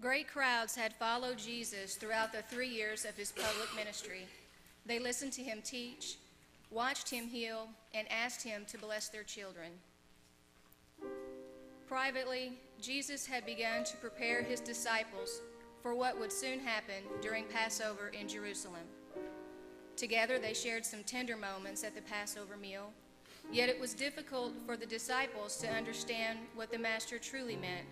Great crowds had followed Jesus throughout the 3 years of his public ministry. They listened to him teach, watched him heal, and asked him to bless their children. Privately, Jesus had begun to prepare his disciples for what would soon happen during Passover in Jerusalem. Together, they shared some tender moments at the Passover meal, yet it was difficult for the disciples to understand what the Master truly meant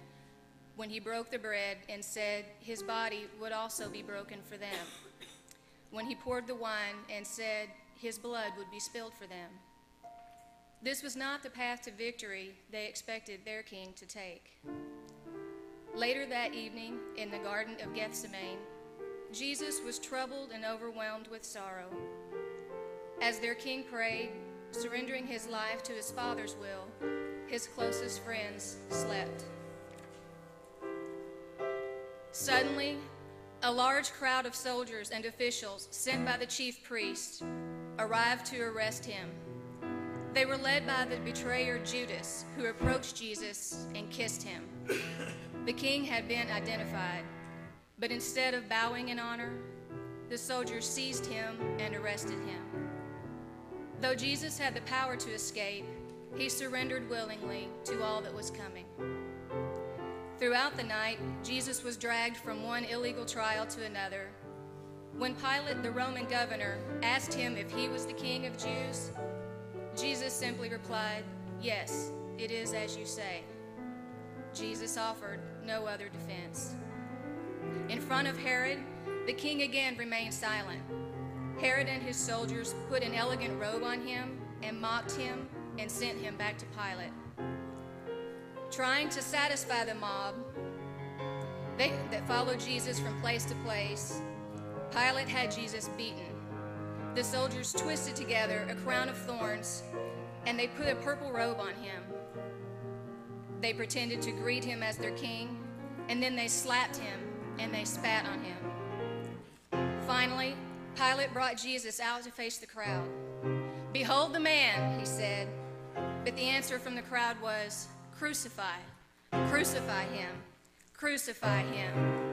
when he broke the bread and said his body would also be broken for them, when he poured the wine and said his blood would be spilled for them. This was not the path to victory they expected their king to take. Later that evening, in the Garden of Gethsemane, Jesus was troubled and overwhelmed with sorrow. As their king prayed, surrendering his life to his Father's will, his closest friends slept. Suddenly, a large crowd of soldiers and officials sent by the chief priest arrived to arrest him. They were led by the betrayer Judas, who approached Jesus and kissed him. The king had been identified, but instead of bowing in honor, the soldiers seized him and arrested him. Though Jesus had the power to escape, he surrendered willingly to all that was coming. Throughout the night, Jesus was dragged from one illegal trial to another. When Pilate, the Roman governor, asked him if he was the king of Jews, Jesus simply replied, "Yes, it is as you say." Jesus offered no other defense. In front of Herod, the king again remained silent. Herod and his soldiers put an elegant robe on him and mocked him and sent him back to Pilate. Trying to satisfy the mob that followed Jesus from place to place, Pilate had Jesus beaten. The soldiers twisted together a crown of thorns, and they put a purple robe on him. They pretended to greet him as their king, and then they slapped him and they spat on him. Finally, Pilate brought Jesus out to face the crowd. "Behold the man," he said. But the answer from the crowd was, "Crucify, crucify him, crucify him."